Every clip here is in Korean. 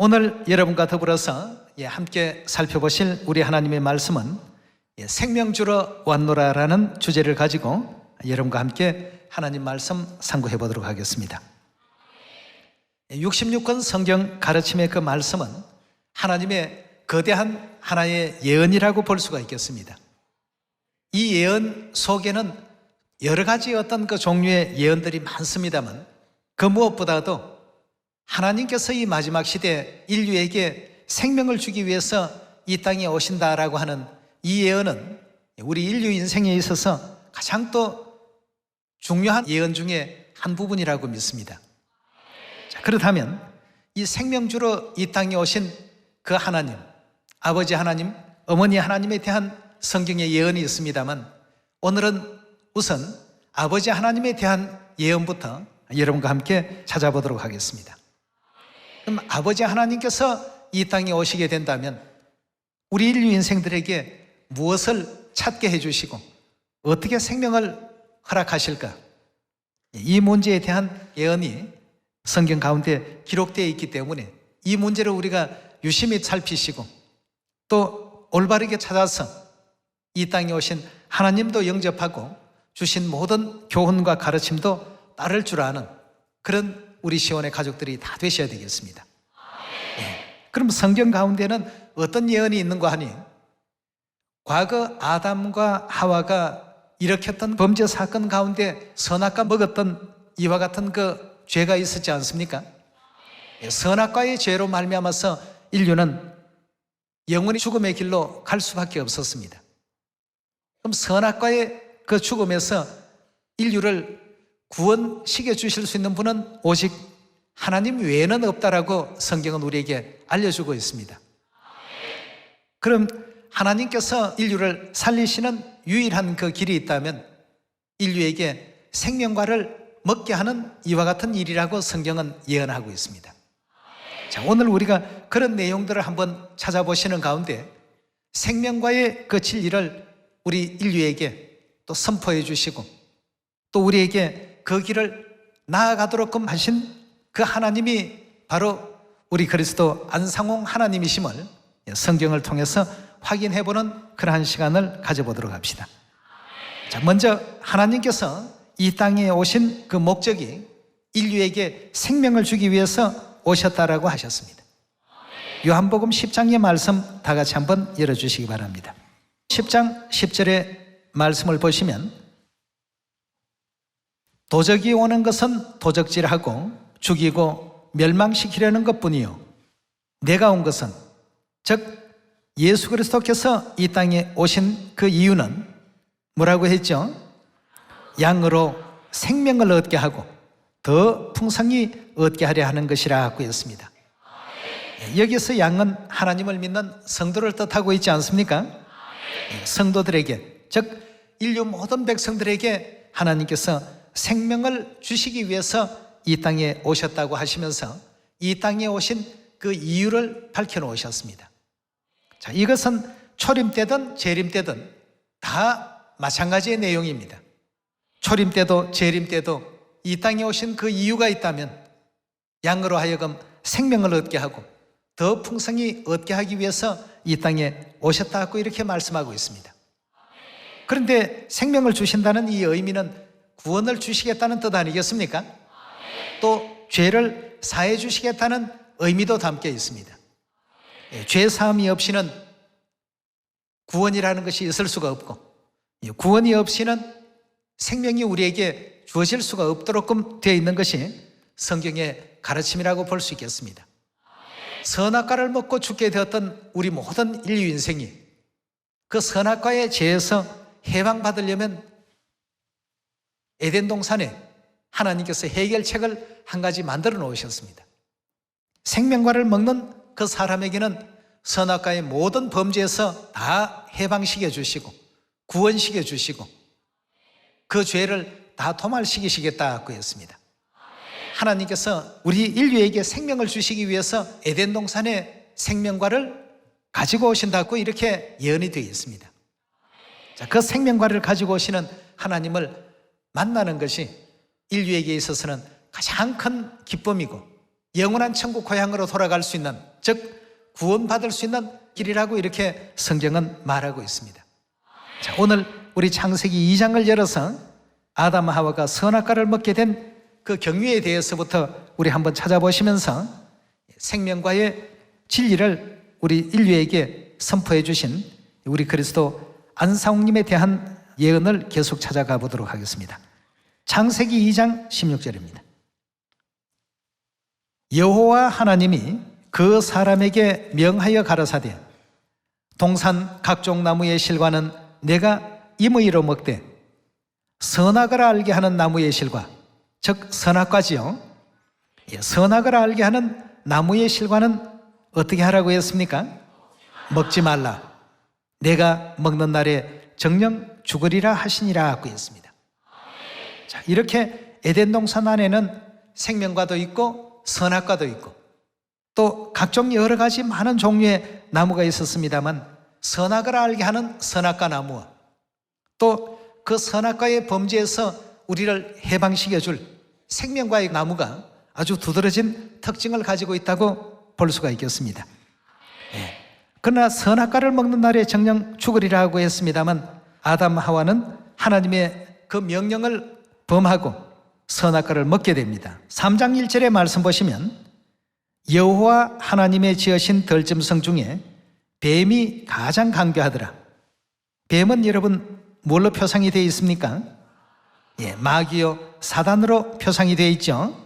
오늘 여러분과 더불어서 함께 살펴보실 우리 하나님의 말씀은 생명 주러 왔노라라는 주제를 가지고 여러분과 함께 하나님 말씀 상고해 보도록 하겠습니다. 66권 성경 가르침의 그 말씀은 하나님의 거대한 하나의 예언이라고 볼 수가 있겠습니다. 이 예언 속에는 여러 가지 어떤 그 종류의 예언들이 많습니다만 그 무엇보다도 하나님께서 이 마지막 시대 인류에게 생명을 주기 위해서 이 땅에 오신다라고 하는 이 예언은 우리 인류 인생에 있어서 가장 또 중요한 예언 중에 한 부분이라고 믿습니다. 자, 그렇다면 이 생명 주러 이 땅에 오신 그 하나님, 아버지 하나님, 어머니 하나님에 대한 성경의 예언이 있습니다만 오늘은 우선 아버지 하나님에 대한 예언부터 여러분과 함께 찾아보도록 하겠습니다. 그럼 아버지 하나님께서 이 땅에 오시게 된다면 우리 인류 인생들에게 무엇을 찾게 해주시고 어떻게 생명을 허락하실까? 이 문제에 대한 예언이 성경 가운데 기록되어 있기 때문에 이 문제를 우리가 유심히 살피시고 또 올바르게 찾아서 이 땅에 오신 하나님도 영접하고 주신 모든 교훈과 가르침도 따를 줄 아는 그런 우리 시온의 가족들이 다 되셔야 되겠습니다. 그럼 성경 가운데는 어떤 예언이 있는가 하니 과거 아담과 하와가 일으켰던 범죄 사건 가운데 선악과 먹었던 이와 같은 그 죄가 있었지 않습니까? 선악과의 죄로 말미암아서 인류는 영원히 죽음의 길로 갈 수밖에 없었습니다. 그럼 선악과의 그 죽음에서 인류를 구원시켜 주실 수 있는 분은 오직 하나님 외에는 없다라고 성경은 우리에게 알려주고 있습니다. 그럼 하나님께서 인류를 살리시는 유일한 그 길이 있다면 인류에게 생명과를 먹게 하는 이와 같은 일이라고 성경은 예언하고 있습니다. 자, 오늘 우리가 그런 내용들을 한번 찾아보시는 가운데 생명과의 그 진리를 우리 인류에게 또 선포해 주시고 또 우리에게 그 길을 나아가도록 하신 그 하나님이 바로 우리 그리스도 안상홍 하나님이심을 성경을 통해서 확인해보는 그러한 시간을 가져보도록 합시다. 자, 먼저 하나님께서 이 땅에 오신 그 목적이 인류에게 생명을 주기 위해서 오셨다라고 하셨습니다. 요한복음 10장의 말씀 다 같이 한번 열어주시기 바랍니다. 10장 10절의 말씀을 보시면 도적이 오는 것은 도적질하고 죽이고 멸망시키려는 것뿐이요 내가 온 것은 즉 예수 그리스도께서 이 땅에 오신 그 이유는 뭐라고 했죠? 양으로 생명을 얻게 하고 더 풍성히 얻게 하려 하는 것이라고 했습니다. 여기서 양은 하나님을 믿는 성도를 뜻하고 있지 않습니까? 성도들에게 즉 인류 모든 백성들에게 하나님께서 생명을 주시기 위해서 이 땅에 오셨다고 하시면서 이 땅에 오신 그 이유를 밝혀놓으셨습니다. 자, 이것은 초림 때든 재림 때든 다 마찬가지의 내용입니다. 초림 때도 재림 때도 이 땅에 오신 그 이유가 있다면 양으로 하여금 생명을 얻게 하고 더 풍성히 얻게 하기 위해서 이 땅에 오셨다고 이렇게 말씀하고 있습니다. 그런데 생명을 주신다는 이 의미는 구원을 주시겠다는 뜻 아니겠습니까? 또 죄를 사해 주시겠다는 의미도 담겨 있습니다. 죄 사함이 없이는 구원이라는 것이 있을 수가 없고 구원이 없이는 생명이 우리에게 주어질 수가 없도록 되어 있는 것이 성경의 가르침이라고 볼 수 있겠습니다. 선악과를 먹고 죽게 되었던 우리 모든 인류 인생이 그 선악과의 죄에서 해방받으려면 에덴 동산에 하나님께서 해결책을 한 가지 만들어 놓으셨습니다. 생명과를 먹는 그 사람에게는 선악과의 모든 범죄에서 다 해방시켜 주시고 구원시켜 주시고 그 죄를 다 도말시키시겠다고 했습니다. 하나님께서 우리 인류에게 생명을 주시기 위해서 에덴 동산에 생명과를 가지고 오신다고 이렇게 예언이 되어 있습니다. 자, 그 생명과를 가지고 오시는 하나님을 만나는 것이 인류에게 있어서는 가장 큰 기쁨이고 영원한 천국 고향으로 돌아갈 수 있는 즉 구원받을 수 있는 길이라고 이렇게 성경은 말하고 있습니다. 자, 오늘 우리 창세기 2장을 열어서 아담 하와가 선악과를 먹게 된 그 경위에 대해서부터 우리 한번 찾아보시면서 생명과의 진리를 우리 인류에게 선포해 주신 우리 그리스도 안상욱님에 대한 예언을 계속 찾아가 보도록 하겠습니다. 창세기 2장 16절입니다. 여호와 하나님이 그 사람에게 명하여 가라사대 동산 각종 나무의 실과는 내가 임의로 먹되 선악을 알게 하는 나무의 실과, 즉 선악과지요. 선악을 알게 하는 나무의 실과는 어떻게 하라고 했습니까? 먹지 말라. 내가 먹는 날에 정령 죽으리라 하시니라 하고 했습니다. 자, 이렇게 에덴 동산 안에는 생명과도 있고 선악과도 있고 또 각종 여러 가지 많은 종류의 나무가 있었습니다만 선악을 알게 하는 선악과 나무와 또 그 선악과의 범죄에서 우리를 해방시켜 줄 생명과의 나무가 아주 두드러진 특징을 가지고 있다고 볼 수가 있겠습니다. 그러나 선악과를 먹는 날에 정녕 죽으리라 하고 했습니다만 아담 하와는 하나님의 그 명령을 범하고 선악과를 먹게 됩니다. 3장 1절의 말씀 보시면 여호와 하나님의 지으신 들짐승 중에 뱀이 가장 강교하더라. 뱀은 여러분 뭘로 표상이 되어 있습니까? 마귀요 사단으로 표상이 되어 있죠.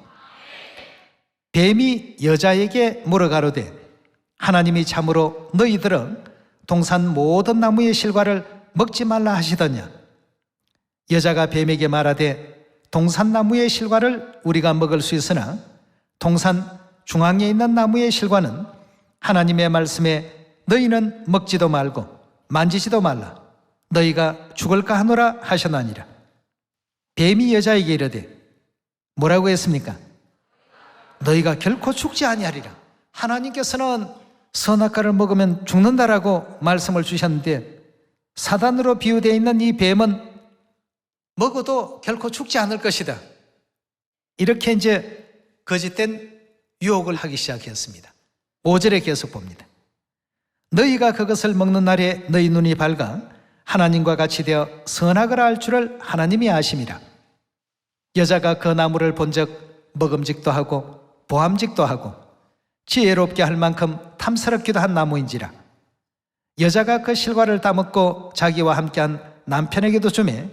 뱀이 여자에게 물어가로되 하나님이 참으로 너희들은 동산 모든 나무의 실과를 먹지 말라 하시더냐. 여자가 뱀에게 말하되 동산 나무의 실과를 우리가 먹을 수 있으나 동산 중앙에 있는 나무의 실과는 하나님의 말씀에 너희는 먹지도 말고 만지지도 말라. 너희가 죽을까 하노라 하셨나니라. 뱀이 여자에게 이르되 뭐라고 했습니까? 너희가 결코 죽지 아니하리라. 하나님께서는 선악과를 먹으면 죽는다라고 말씀을 주셨는데 사단으로 비유되어 있는 이 뱀은 먹어도 결코 죽지 않을 것이다. 이렇게 이제 거짓된 유혹을 하기 시작했습니다. 5절에 계속 봅니다. 너희가 그것을 먹는 날에 너희 눈이 밝아 하나님과 같이 되어 선악을 알 줄을 하나님이 아심이라. 여자가 그 나무를 본즉 먹음직도 하고 보암직도 하고 지혜롭게 할 만큼 탐스럽기도 한 나무인지라. 여자가 그 실과를 따먹고 자기와 함께한 남편에게도 주매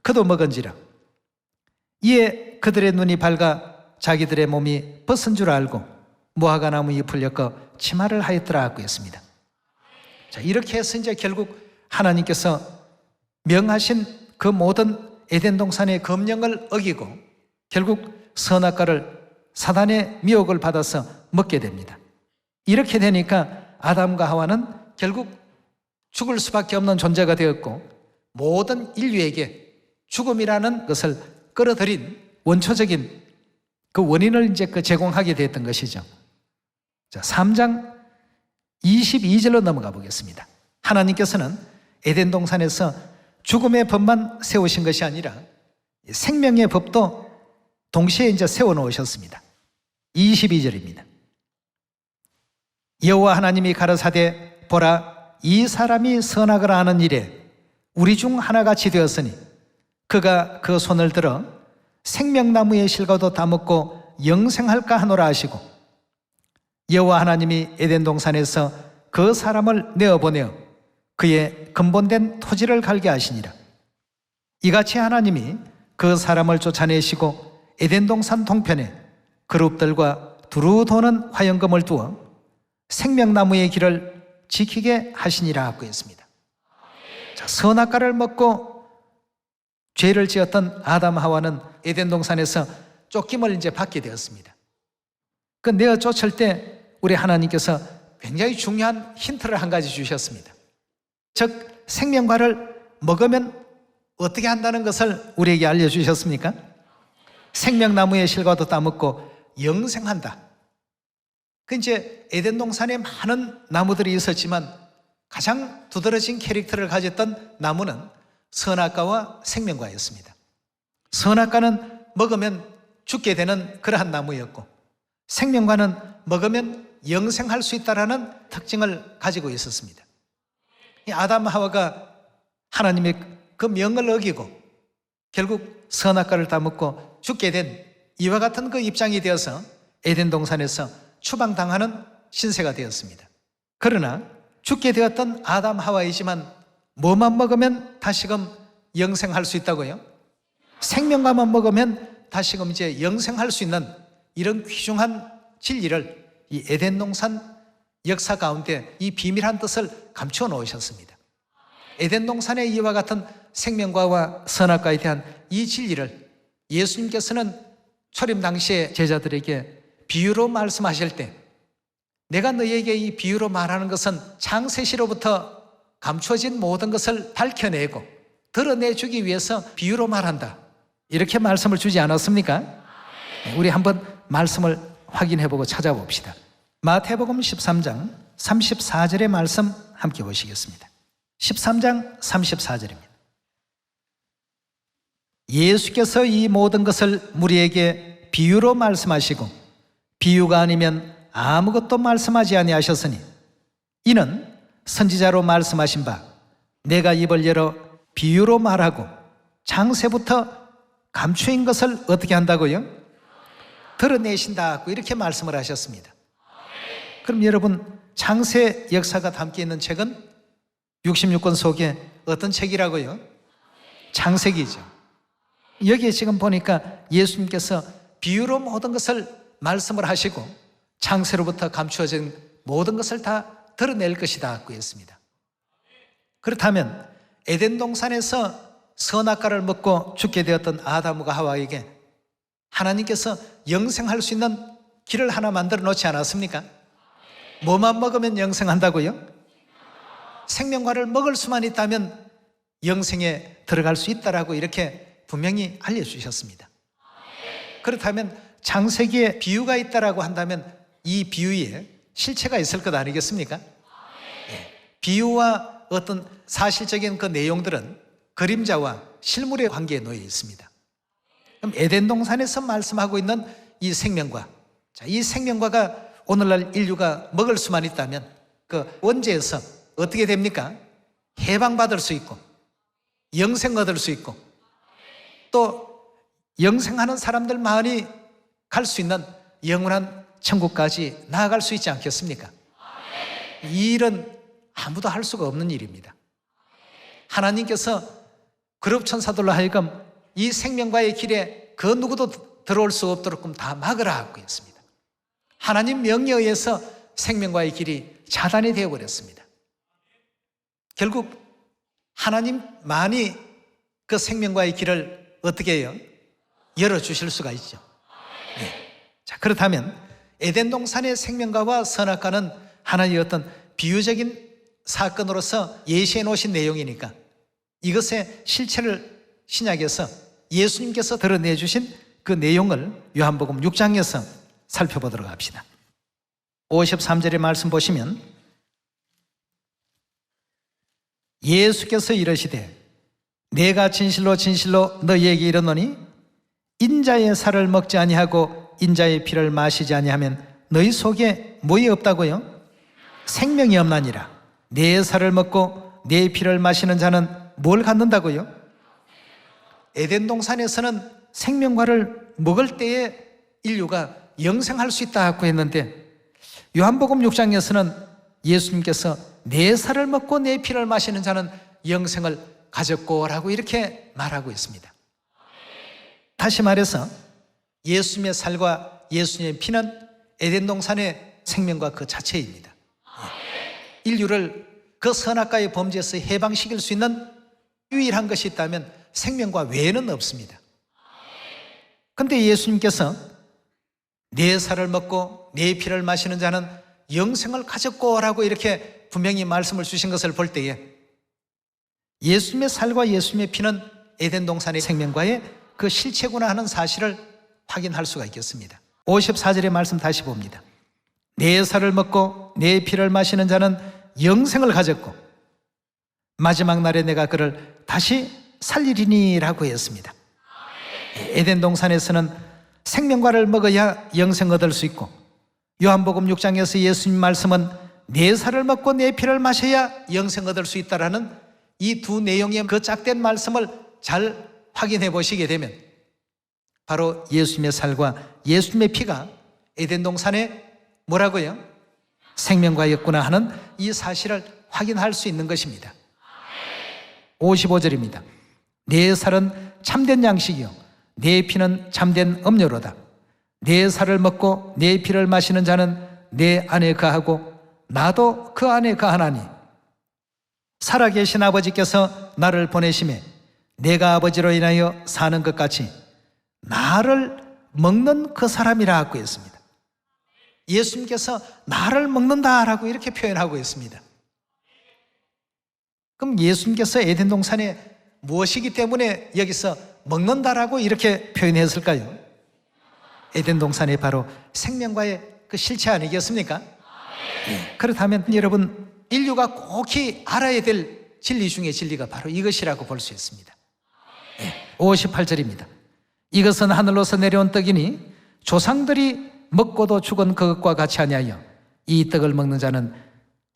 그도 먹은지라. 이에 그들의 눈이 밝아 자기들의 몸이 벗은 줄 알고 무화과 나무 잎을 엮어 치마를 하였더라 하고 했습니다. 자, 이렇게 해서 이제 결국 하나님께서 명하신 그 모든 에덴 동산의 검령을 어기고 결국 선악과를 사단의 미혹을 받아서 먹게 됩니다. 이렇게 되니까 아담과 하와는 결국 죽을 수밖에 없는 존재가 되었고 모든 인류에게 죽음이라는 것을 끌어들인 원초적인 그 원인을 이제 제공하게 되었던 것이죠. 자, 3장 22절로 넘어가 보겠습니다. 하나님께서는 에덴 동산에서 죽음의 법만 세우신 것이 아니라 생명의 법도 동시에 이제 세워 놓으셨습니다. 22절입니다. 여호와 하나님이 가라사대 보라 이 사람이 선악을 아는 일에 우리 중 하나같이 되었으니 그가 그 손을 들어 생명나무의 실과도 따먹고 영생할까 하노라 하시고 여호와 하나님이 에덴 동산에서 그 사람을 내어보내어 그의 근본된 토지를 갈게 하시니라. 이같이 하나님이 그 사람을 쫓아내시고 에덴 동산 동편에 그룹들과 두루 도는 화영금을 두어 생명나무의 길을 지키게 하시니라 하고 했습니다. 자, 선악과를 먹고 죄를 지었던 아담 하와는 에덴 동산에서 쫓김을 이제 받게 되었습니다. 그 내어 쫓을 때 우리 하나님께서 굉장히 중요한 힌트를 한 가지 주셨습니다. 즉 생명과를 먹으면 어떻게 한다는 것을 우리에게 알려주셨습니까? 생명나무의 실과도 따먹고 영생한다. 그 이제 에덴 동산에 많은 나무들이 있었지만 가장 두드러진 캐릭터를 가졌던 나무는 선악과와 생명과였습니다. 선악과는 먹으면 죽게 되는 그러한 나무였고 생명과는 먹으면 영생할 수 있다라는 특징을 가지고 있었습니다. 이 아담 하와가 하나님의 그 명을 어기고 결국 선악과를 따먹고 죽게 된 이와 같은 그 입장이 되어서 에덴 동산에서 추방당하는 신세가 되었습니다. 그러나 죽게 되었던 아담 하와이지만 뭐만 먹으면 다시금 영생할 수 있다고요? 생명과만 먹으면 다시금 이제 영생할 수 있는 이런 귀중한 진리를 이 에덴 동산 역사 가운데 이 비밀한 뜻을 감추어 놓으셨습니다. 에덴 동산의 이와 같은 생명과와 선악과에 대한 이 진리를 예수님께서는 초림 당시에 제자들에게 비유로 말씀하실 때 내가 너희에게 이 비유로 말하는 것은 창세시로부터 감추어진 모든 것을 밝혀내고 드러내주기 위해서 비유로 말한다, 이렇게 말씀을 주지 않았습니까? 우리 한번 말씀을 확인해보고 찾아봅시다. 마태복음 13장 34절의 말씀 함께 보시겠습니다. 13장 34절입니다. 예수께서 이 모든 것을 무리에게 비유로 말씀하시고 비유가 아니면 아무것도 말씀하지 아니하셨으니 이는 선지자로 말씀하신 바 내가 입을 열어 비유로 말하고 창세부터 감추인 것을 어떻게 한다고요? 드러내신다고 이렇게 말씀을 하셨습니다. 그럼 여러분, 창세 역사가 담겨 있는 책은 66권 속에 어떤 책이라고요? 창세기죠. 여기에 지금 보니까 예수님께서 비유로 모든 것을 말씀을 하시고 창세로부터 감추어진 모든 것을 다 드러낼 것이다 고 했습니다. 그렇다면 에덴 동산에서 선악과를 먹고 죽게 되었던 아담과 하와에게 하나님께서 영생할 수 있는 길을 하나 만들어 놓지 않았습니까? 뭐만 먹으면 영생한다고요? 생명과를 먹을 수만 있다면 영생에 들어갈 수 있다라고 이렇게 분명히 알려주셨습니다. 그렇다면 창세기에 비유가 있다라고 한다면 이 비유에 실체가 있을 것 아니겠습니까? 비유와 어떤 사실적인 그 내용들은 그림자와 실물의 관계에 놓여 있습니다. 그럼 에덴 동산에서 말씀하고 있는 이 생명과, 이 생명과가 오늘날 인류가 먹을 수만 있다면 그 원죄에서 어떻게 됩니까? 해방받을 수 있고 영생 얻을 수 있고 또 영생하는 사람들만이 갈 수 있는 영원한 천국까지 나아갈 수 있지 않겠습니까? 이 일은 아무도 할 수가 없는 일입니다. 하나님께서 그룹 천사들로 하여금 이 생명과의 길에 그 누구도 들어올 수 없도록 다 막으라고 했습니다. 하나님 명령에 의해서 생명과의 길이 차단이 되어버렸습니다. 결국 하나님만이 그 생명과의 길을 어떻게 해요? 열어주실 수가 있죠. 네. 자, 그렇다면 에덴 동산의 생명과와 선악과는 하나님의 어떤 비유적인 사건으로서 예시해 놓으신 내용이니까 이것의 실체를 신약에서 예수님께서 드러내 주신 그 내용을 요한복음 6장에서 살펴보도록 합시다. 53절의 말씀 보시면 예수께서 이르시되 내가 진실로 진실로 너희에게 이르노니 인자의 살을 먹지 아니하고 인자의 피를 마시지 아니하면 너희 속에 뭐이 없다고요? 생명이 없나니라. 내 살을 먹고 내 피를 마시는 자는 뭘 갖는다고요? 에덴 동산에서는 생명과를 먹을 때에 인류가 영생할 수 있다고 했는데 요한복음 6장에서는 예수님께서 내 살을 먹고 내 피를 마시는 자는 영생을 가졌고라고 이렇게 말하고 있습니다. 다시 말해서 예수님의 살과 예수님의 피는 에덴 동산의 생명과 그 자체입니다. 인류를 그 선악과의 범죄에서 해방시킬 수 있는 유일한 것이 있다면 생명과 외에는 없습니다. 그런데 예수님께서 내 살을 먹고 내 피를 마시는 자는 영생을 가졌고라고 이렇게 분명히 말씀을 주신 것을 볼 때에 예수님의 살과 예수님의 피는 에덴 동산의 생명과의 그 실체구나 하는 사실을 확인할 수가 있겠습니다. 54절의 말씀 다시 봅니다. 내 살을 먹고 내 피를 마시는 자는 영생을 가졌고 마지막 날에 내가 그를 다시 살리리니 라고 했습니다. 에덴 동산에서는 생명과를 먹어야 영생 얻을 수 있고 요한복음 6장에서 예수님 말씀은 내 살을 먹고 내 피를 마셔야 영생 얻을 수 있다라는 이 두 내용의 그 짝된 말씀을 잘 확인해 보시게 되면 바로 예수님의 살과 예수님의 피가 에덴 동산에 뭐라고요? 생명과였구나 하는 이 사실을 확인할 수 있는 것입니다. 55절입니다. 내 살은 참된 양식이요 내 피는 참된 음료로다. 내 살을 먹고 내 피를 마시는 자는 내 안에 거하고 나도 그 안에 거하나니 살아계신 아버지께서 나를 보내심에 내가 아버지로 인하여 사는 것 같이 나를 먹는 그 사람이라 하고 있습니다. 예수님께서 나를 먹는다라고 이렇게 표현하고 있습니다. 그럼 예수님께서 에덴 동산에 무엇이기 때문에 여기서 먹는다라고 이렇게 표현했을까요? 에덴 동산이 바로 생명과의 그 실체 아니겠습니까? 그렇다면 여러분 인류가 꼭히 알아야 될 진리 중에 진리가 바로 이것이라고 볼 수 있습니다. 58절입니다. 이것은 하늘로서 내려온 떡이니 조상들이 먹고도 죽은 그것과 같이 아니하여 이 떡을 먹는 자는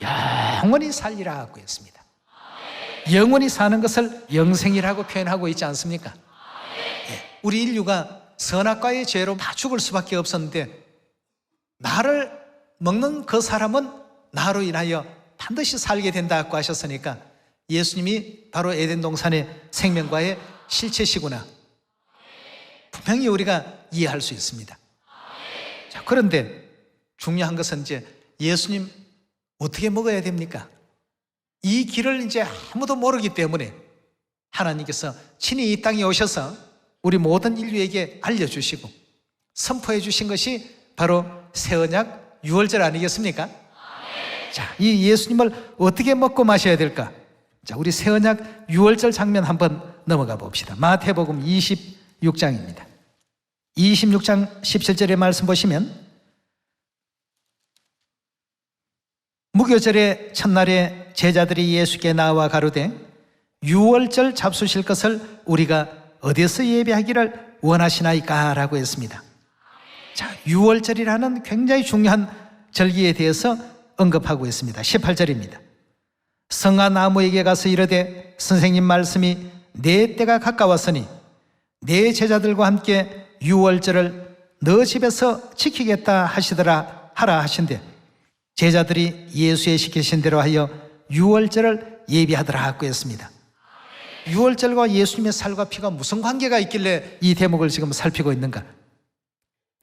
영원히 살리라 하고 했습니다. 영원히 사는 것을 영생이라고 표현하고 있지 않습니까? 우리 인류가 선악과의 죄로 다 죽을 수밖에 없었는데 나를 먹는 그 사람은 나로 인하여 반드시 살게 된다고 하셨으니까 예수님이 바로 에덴 동산의 생명과의 실체시구나 분명히 우리가 이해할 수 있습니다. 자, 그런데 중요한 것은 이제 예수님 어떻게 먹어야 됩니까? 이 길을 이제 아무도 모르기 때문에 하나님께서 친히 이 땅에 오셔서 우리 모든 인류에게 알려주시고 선포해 주신 것이 바로 새 언약 유월절 아니겠습니까? 자, 이 예수님을 어떻게 먹고 마셔야 될까? 자, 우리 새 언약 유월절 장면 한번 넘어가 봅시다. 마태복음 26장입니다. 26장 17절의 말씀 보시면 무교절의 첫날에 제자들이 예수께 나와 가로되 유월절 잡수실 것을 우리가 어디서 예배하기를 원하시나이까? 라고 했습니다. 자, 유월절이라는 굉장히 중요한 절기에 대해서 언급하고 있습니다. 18절입니다. 성한 나무에게 가서 이르되 선생님 말씀이 내 때가 가까웠으니 내 제자들과 함께 유월절을 너 집에서 지키겠다 하시더라 하라 하신대 제자들이 예수의 시키신 대로 하여 유월절을 예비하더라 하고 했습니다. 유월절과 예수님의 살과 피가 무슨 관계가 있길래 이 대목을 지금 살피고 있는가?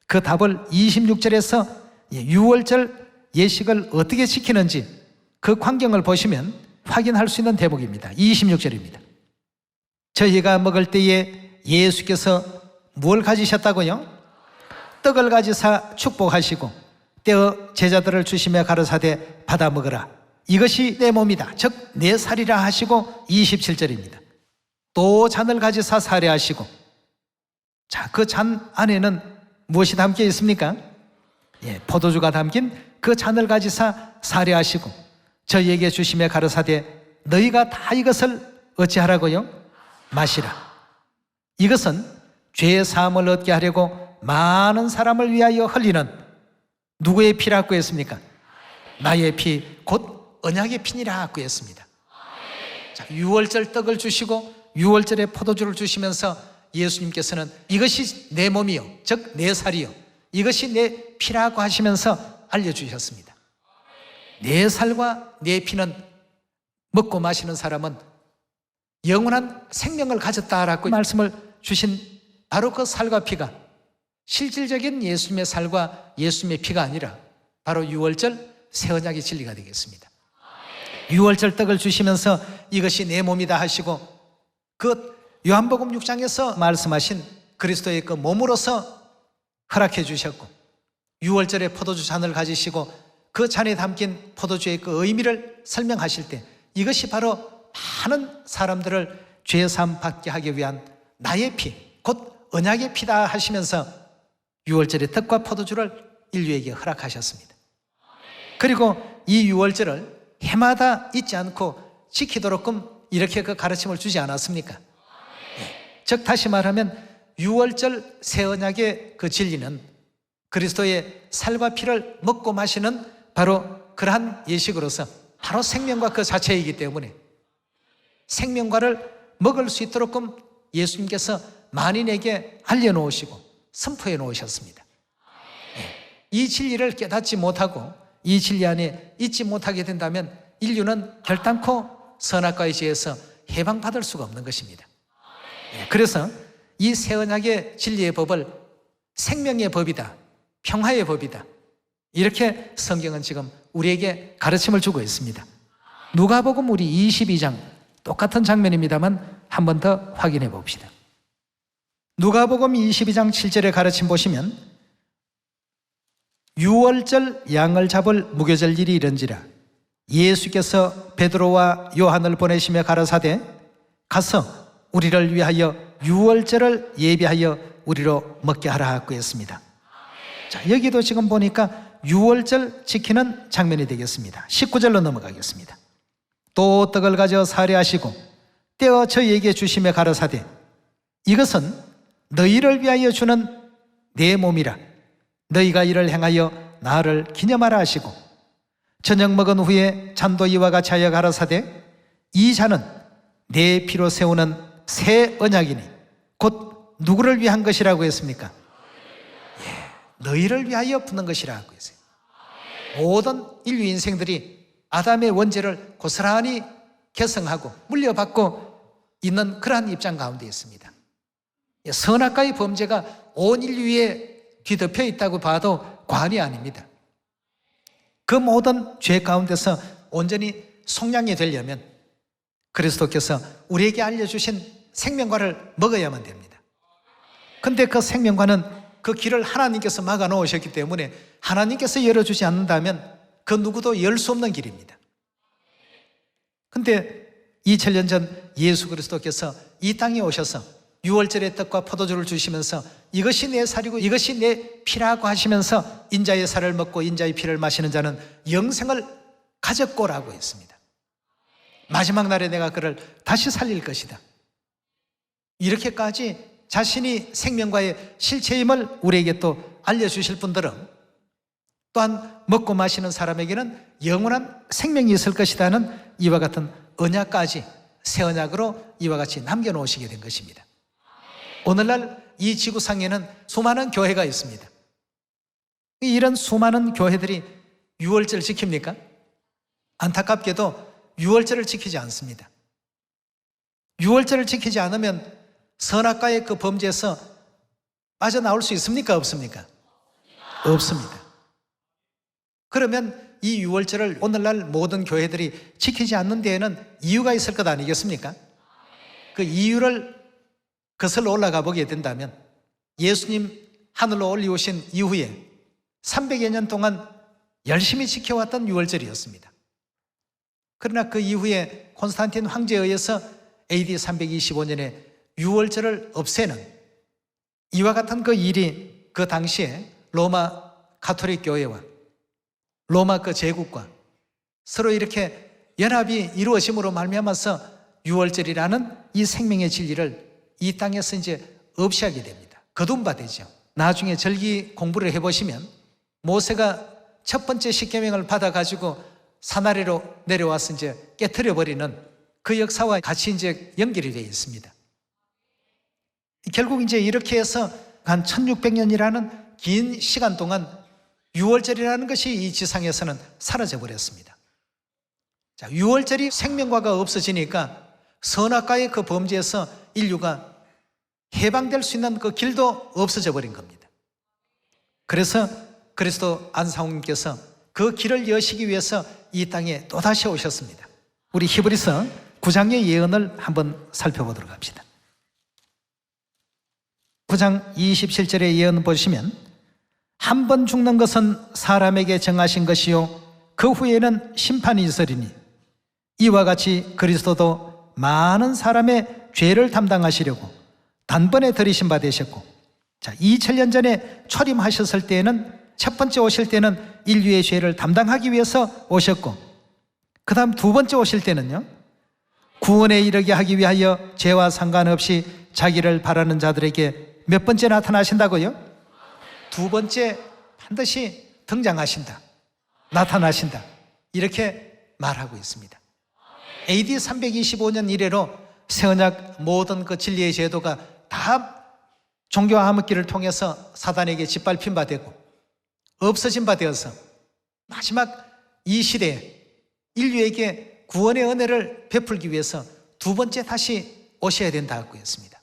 그 답을 26절에서 유월절 예식을 어떻게 지키는지 그 광경을 보시면 확인할 수 있는 대목입니다. 26절입니다. 저희가 먹을 때에 예수께서 뭘 가지셨다고요? 떡을 가지사 축복하시고 떼어 제자들을 주시며 가르사대 받아 먹으라. 이것이 내 몸이다. 즉 내 살이라 하시고 27절입니다. 또 잔을 가지사 사례하시고 자, 그 잔 안에는 무엇이 담겨 있습니까? 포도주가 담긴 그 잔을 가지사 사례하시고 저희에게 주시며 가르사대 너희가 다 이것을 어찌하라고요? 마시라. 이것은 죄의 사함을 얻게 하려고 많은 사람을 위하여 흘리는 누구의 피라고 했습니까? 나의 피, 곧 언약의 피니라고 했습니다. 자, 유월절 떡을 주시고 유월절에 포도주를 주시면서 예수님께서는 이것이 내 몸이요, 즉 내 살이요, 이것이 내 피라고 하시면서 알려주셨습니다. 내 살과 내 피는 먹고 마시는 사람은 영원한 생명을 가졌다라고 말씀을 주신 바로 그 살과 피가 실질적인 예수님의 살과 예수님의 피가 아니라 바로 유월절 새 언약의 진리가 되겠습니다. 유월절 떡을 주시면서 이것이 내 몸이다 하시고 그 요한복음 6장에서 말씀하신 그리스도의 그 몸으로서 허락해 주셨고 유월절에 포도주 잔을 가지시고 그 잔에 담긴 포도주의 그 의미를 설명하실 때 이것이 바로 많은 사람들을 죄사함 받게 하기 위한 나의 피, 곧 언약의 피다 하시면서 유월절의 떡과 포도주를 인류에게 허락하셨습니다. 그리고 이 유월절을 해마다 잊지 않고 지키도록끔 이렇게 그 가르침을 주지 않았습니까? 즉 다시 말하면 유월절 새 언약의 그 진리는 그리스도의 살과 피를 먹고 마시는 바로 그러한 예식으로서 바로 생명과 그 자체이기 때문에 생명과를 먹을 수 있도록끔 예수님께서 만인에게 알려놓으시고 선포해 놓으셨습니다. 이 진리를 깨닫지 못하고 이 진리 안에 있지 못하게 된다면 인류는 결단코 선악과의 지혜에서 해방받을 수가 없는 것입니다. 그래서 이 새 언약의 진리의 법을 생명의 법이다, 평화의 법이다, 이렇게 성경은 지금 우리에게 가르침을 주고 있습니다. 누가복음 우리 22장 똑같은 장면입니다만 한 번 더 확인해 봅시다. 누가복음 22장 7절의 가르침 보시면 유월절 양을 잡을 무교절 일이 이른지라 예수께서 베드로와 요한을 보내시며 가라사대 가서 우리를 위하여 유월절을 예비하여 우리로 먹게 하라 하고 했습니다. 자, 여기도 지금 보니까 유월절 지키는 장면이 되겠습니다. 19절로 넘어가겠습니다. 또 떡을 가져 사례하시고 떼어 저희에게 주시며 가라사대 이것은 너희를 위하여 주는 내 몸이라 너희가 이를 행하여 나를 기념하라 하시고 저녁 먹은 후에 잔도 이와 같이 하여 가라사대 이 잔은 내 피로 세우는 새 언약이니 곧 누구를 위한 것이라고 했습니까? 너희를 위하여 붓는 것이라고 했어요. 모든 인류 인생들이 아담의 원죄를 고스란히 개성하고 물려받고 있는 그러한 입장 가운데 있습니다. 선악과의 범죄가 온 인류에 뒤덮여 있다고 봐도 과언이 아닙니다. 그 모든 죄 가운데서 온전히 속량이 되려면 그리스도께서 우리에게 알려주신 생명과를 먹어야만 됩니다. 근데 그 생명과는 그 길을 하나님께서 막아 놓으셨기 때문에 하나님께서 열어주지 않는다면 그 누구도 열 수 없는 길입니다. 근데 2000년 전 예수 그리스도께서 이 땅에 오셔서 유월절의 떡과 포도주를 주시면서 이것이 내 살이고 이것이 내 피라고 하시면서 인자의 살을 먹고 인자의 피를 마시는 자는 영생을 가졌고라고 했습니다. 마지막 날에 내가 그를 다시 살릴 것이다. 이렇게까지 자신이 생명과의 실체임을 우리에게 또 알려주실 분들은 또한 먹고 마시는 사람에게는 영원한 생명이 있을 것이라는 이와 같은 언약까지 새 언약으로 이와 같이 남겨놓으시게 된 것입니다. 오늘날 이 지구상에는 수많은 교회가 있습니다. 이런 수많은 교회들이 유월절 지킵니까? 안타깝게도 유월절을 지키지 않습니다. 유월절을 지키지 않으면 선악과의 그 범죄에서 빠져나올 수 있습니까? 없습니까? 없습니다. 그러면 이 유월절을 오늘날 모든 교회들이 지키지 않는 데에는 이유가 있을 것 아니겠습니까? 그 이유를 거슬러 올라가 보게 된다면 예수님 하늘로 올리우신 이후에 300여 년 동안 열심히 지켜왔던 유월절이었습니다. 그러나 그 이후에 콘스탄틴 황제에 의해서 AD 325년에 유월절을 없애는 이와 같은 그 일이 그 당시에 로마 가톨릭 교회와 로마 그 제국과 서로 이렇게 연합이 이루어짐으로 말미암아서 유월절이라는 이 생명의 진리를 이 땅에서 이제 없이하게 됩니다. 거둔 바 되죠. 나중에 절기 공부를 해보시면 모세가 첫 번째 십계명을 받아가지고 산 아래로 내려와서 이제 깨트려 버리는 그 역사와 같이 이제 연결이 되어 있습니다. 결국 이제 이렇게 해서 한 1600년이라는 긴 시간 동안 유월절이라는 것이 이 지상에서는 사라져 버렸습니다. 자, 유월절이 생명과가 없어지니까 선악과의 그 범죄에서 인류가 해방될 수 있는 그 길도 없어져 버린 겁니다. 그래서 그리스도 안상홍님께서 그 길을 여시기 위해서 이 땅에 또다시 오셨습니다. 우리 히브리서 9장의 예언을 한번 살펴보도록 합시다. 9장 27절의 예언 보시면 한 번 죽는 것은 사람에게 정하신 것이요 그 후에는 심판이 있으리니 이와 같이 그리스도도 많은 사람의 죄를 담당하시려고 단번에 들이신 바 되셨고, 자, 2000년 전에 초림하셨을 때에는 첫 번째 오실 때는 인류의 죄를 담당하기 위해서 오셨고, 그 다음 두 번째 오실 때는요 구원에 이르게 하기 위하여 죄와 상관없이 자기를 바라는 자들에게 몇 번째 나타나신다고요? 두 번째 반드시 등장하신다, 나타나신다, 이렇게 말하고 있습니다. AD 325년 이래로 새언약 모든 그 진리의 제도가 다 종교와 암흑기를 통해서 사단에게 짓밟힌 바 되고 없어진 바 되어서 마지막 이 시대에 인류에게 구원의 은혜를 베풀기 위해서 두 번째 다시 오셔야 된다고 했습니다.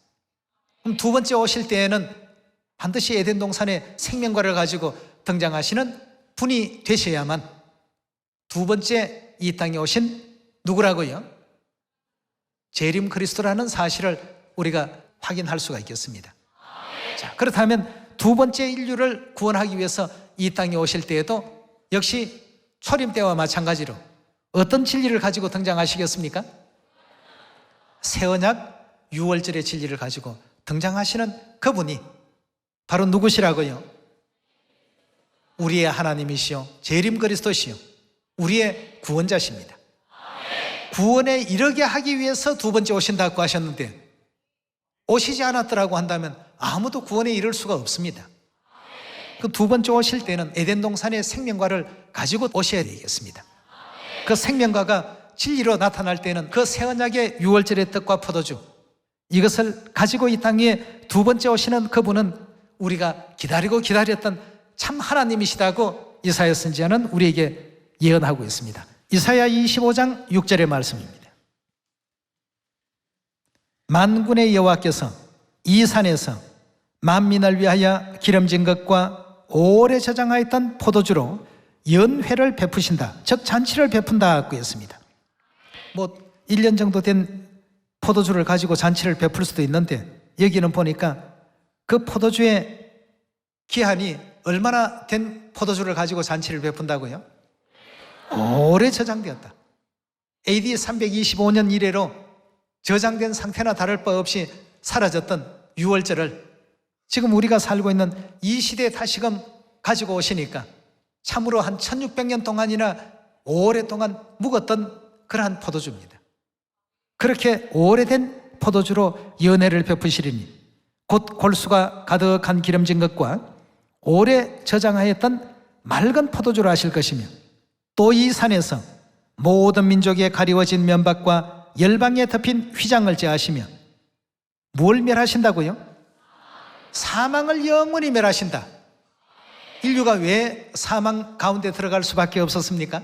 그럼 두 번째 오실 때에는 반드시 에덴 동산의 생명과를 가지고 등장하시는 분이 되셔야만 두 번째 이 땅에 오신 누구라고요? 재림 그리스도라는 사실을 우리가 확인할 수가 있겠습니다. 자, 그렇다면 두 번째 인류를 구원하기 위해서 이 땅에 오실 때에도 역시 초림 때와 마찬가지로 어떤 진리를 가지고 등장하시겠습니까? 새언약 6월절의 진리를 가지고 등장하시는 그분이 바로 누구시라고요? 우리의 하나님이시요 재림 그리스도시요 우리의 구원자십니다. 구원에 이르게 하기 위해서 두 번째 오신다고 하셨는데 오시지 않았더라고 한다면 아무도 구원에 이를 수가 없습니다. 그 두 번째 오실 때는 에덴 동산의 생명과를 가지고 오셔야 되겠습니다. 그 생명과가 진리로 나타날 때는 그 새언약의 6월절의 떡과 포도주, 이것을 가지고 이 땅에 두 번째 오시는 그분은 우리가 기다리고 기다렸던 참 하나님이시다고 이사야 선지자는 우리에게 예언하고 있습니다. 이사야 25장 6절의 말씀입니다. 만군의 여호와께서 이 산에서 만민을 위하여 기름진 것과 오래 저장하였던 포도주로 연회를 베푸신다, 즉 잔치를 베푼다고 했습니다. 1년 정도 된 포도주를 가지고 잔치를 베풀 수도 있는데 여기는 보니까 그 포도주의 기한이 얼마나 된 포도주를 가지고 잔치를 베푼다고요? 오래 저장되었다. AD 325년 이래로 저장된 상태나 다를 바 없이 사라졌던 6월절을 지금 우리가 살고 있는 이 시대에 다시금 가지고 오시니까 참으로 한 1600년 동안이나 오랫동안 묵었던 그러한 포도주입니다. 그렇게 오래된 포도주로 연회를 베푸시리니 곧 골수가 가득한 기름진 것과 오래 저장하였던 맑은 포도주를 하실 것이며 또 이 산에서 모든 민족에 가리워진 면박과 열방에 덮인 휘장을 제하시며 뭘 멸하신다고요? 사망을 영원히 멸하신다. 인류가 왜 사망 가운데 들어갈 수밖에 없었습니까?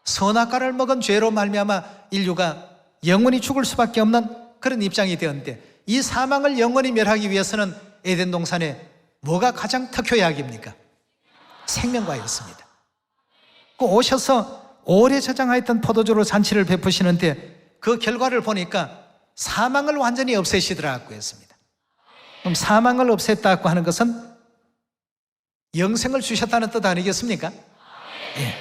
선악과를 먹은 죄로 말미암아 인류가 영원히 죽을 수밖에 없는 그런 입장이 되었는데 이 사망을 영원히 멸하기 위해서는 에덴 동산에 뭐가 가장 특효약입니까? 생명과였습니다. 오셔서 오래 저장하였던 포도주로 잔치를 베푸시는데 그 결과를 보니까 사망을 완전히 없애시더라고 했습니다. 그럼 사망을 없앴다고 하는 것은 영생을 주셨다는 뜻 아니겠습니까? 예.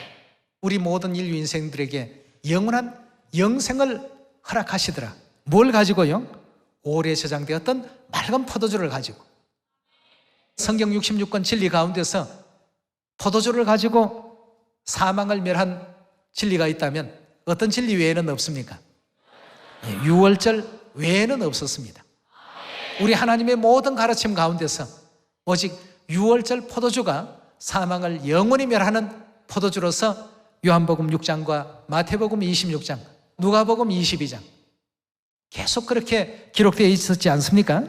우리 모든 인류 인생들에게 영원한 영생을 허락하시더라. 뭘 가지고요? 오래 저장되었던 맑은 포도주를 가지고. 성경 66권 진리 가운데서 포도주를 가지고 사망을 멸한 진리가 있다면 어떤 진리 외에는 없습니까? 6월절 외에는 없었습니다. 우리 하나님의 모든 가르침 가운데서 오직 6월절 포도주가 사망을 영원히 멸하는 포도주로서 요한복음 6장과 마태복음 26장, 누가복음 22장 계속 그렇게 기록되어 있었지 않습니까?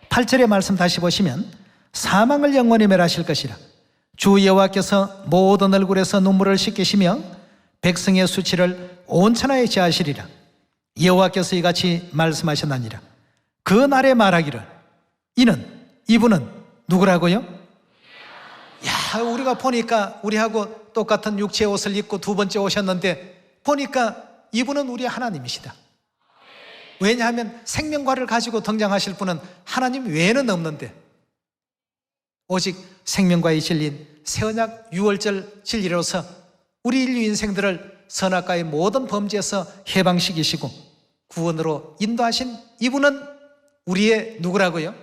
8절의 말씀 다시 보시면 사망을 영원히 멸하실 것이라 주 여호와께서 모든 얼굴에서 눈물을 씻기시며 백성의 수치를 온 천하에 제하시리라. 여호와께서 이같이 말씀하셨나니라. 그 날에 말하기를 이분은 누구라고요? 야, 우리가 보니까 우리하고 똑같은 육체의 옷을 입고 두 번째 오셨는데 보니까 이분은 우리 하나님이시다. 왜냐하면 생명과를 가지고 등장하실 분은 하나님 외에는 없는데 오직 생명과의 진리인 새언약 6월절 진리로서 우리 인류 인생들을 선악과의 모든 범죄에서 해방시키시고 구원으로 인도하신 이분은 우리의 누구라고요?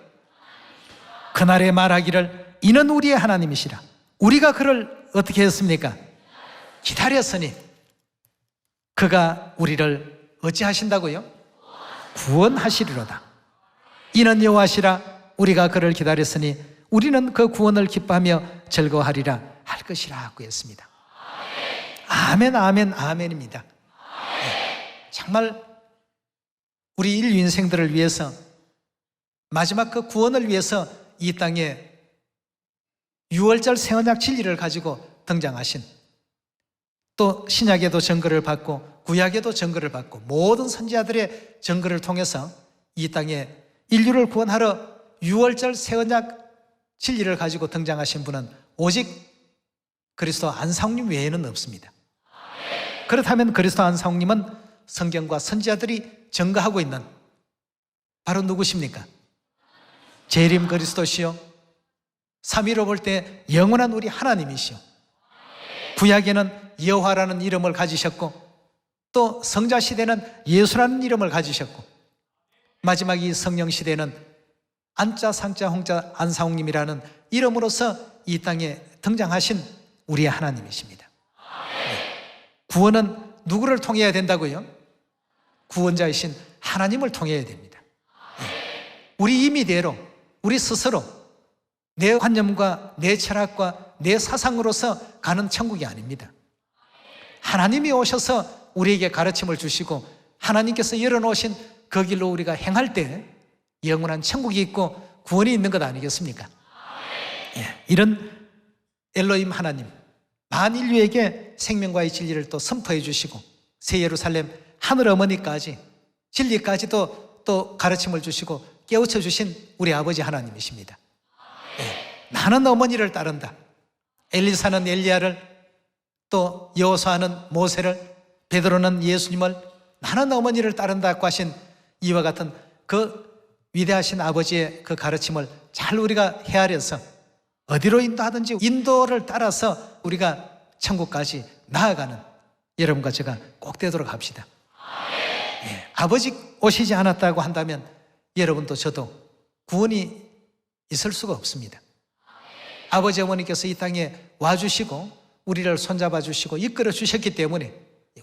그날에 말하기를 이는 우리의 하나님이시라. 우리가 그를 어떻게 했습니까? 기다렸으니 그가 우리를 어찌하신다고요? 구원하시리로다. 이는 여호와시라. 우리가 그를 기다렸으니 우리는 그 구원을 기뻐하며 즐거워하리라 할 것이라고 했습니다. 아멘, 아멘, 아멘입니다. 네, 정말 우리 인류 인생들을 위해서 마지막 그 구원을 위해서 이 땅에 유월절 세언약 진리를 가지고 등장하신, 또 신약에도 증거를 받고 구약에도 증거를 받고 모든 선지자들의 증거를 통해서 이 땅에 인류를 구원하러 유월절 세언약 진리를 가지고 등장하신 분은 오직 그리스도 안상님 외에는 없습니다. 그렇다면 그리스도 안상님은 성경과 선지자들이 증거하고 있는 바로 누구십니까? 재림 그리스도시요, 삼위로 볼 때 영원한 우리 하나님이시요, 구약에는 여호와라는 이름을 가지셨고 또 성자 시대는 예수라는 이름을 가지셨고 마지막 이 성령 시대는 안자 상자 홍자 안상홍님이라는 이름으로서 이 땅에 등장하신 우리의 하나님이십니다. 네. 구원은 누구를 통해야 된다고요? 구원자이신 하나님을 통해야 됩니다. 네. 우리 임의대로 우리 스스로 내 관념과 내 철학과 내 사상으로서 가는 천국이 아닙니다. 하나님이 오셔서 우리에게 가르침을 주시고 하나님께서 열어놓으신 그 길로 우리가 행할 때 영원한 천국이 있고 구원이 있는 것 아니겠습니까? 예, 이런 엘로힘 하나님, 만인류에게 생명과의 진리를 또 선포해 주시고 새 예루살렘 하늘 어머니까지 진리까지도 또 가르침을 주시고 깨우쳐 주신 우리 아버지 하나님이십니다. 예, 나는 어머니를 따른다. 엘리사는 엘리야를, 또 여호수아는 모세를, 베드로는 예수님을, 나는 어머니를 따른다고 하신 이와 같은 그 위대하신 아버지의 그 가르침을 잘 우리가 헤아려서 어디로 인도하든지 인도를 따라서 우리가 천국까지 나아가는 여러분과 제가 꼭 되도록 합시다. 예, 아버지 오시지 않았다고 한다면 여러분도 저도 구원이 있을 수가 없습니다. 아버지 어머니께서 이 땅에 와주시고 우리를 손잡아 주시고 이끌어 주셨기 때문에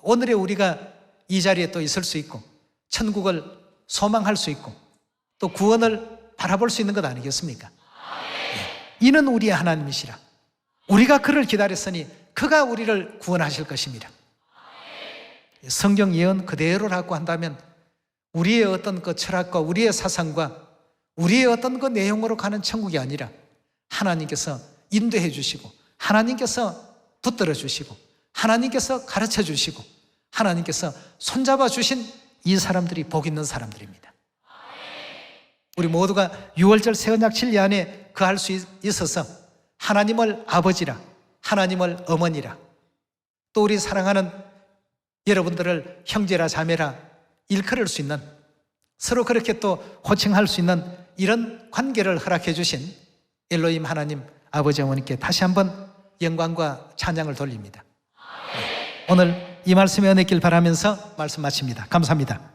오늘의 우리가 이 자리에 또 있을 수 있고 천국을 소망할 수 있고 또 구원을 바라볼 수 있는 것 아니겠습니까? 예, 이는 우리의 하나님이시라. 우리가 그를 기다렸으니 그가 우리를 구원하실 것입니다. 성경 예언 그대로라고 한다면 우리의 어떤 그 철학과 우리의 사상과 우리의 어떤 그 내용으로 가는 천국이 아니라 하나님께서 인도해 주시고 하나님께서 붙들어 주시고 하나님께서 가르쳐 주시고 하나님께서 손잡아 주신 이 사람들이 복 있는 사람들입니다. 우리 모두가 유월절 세언약 진리 안에 거할 수 있어서 하나님을 아버지라, 하나님을 어머니라, 또 우리 사랑하는 여러분들을 형제라 자매라 일컬을 수 있는, 서로 그렇게 또 호칭할 수 있는 이런 관계를 허락해 주신 엘로힘 하나님 아버지 어머니께 다시 한번 영광과 찬양을 돌립니다. 오늘 이 말씀에 은혜 있길 바라면서 말씀 마칩니다. 감사합니다.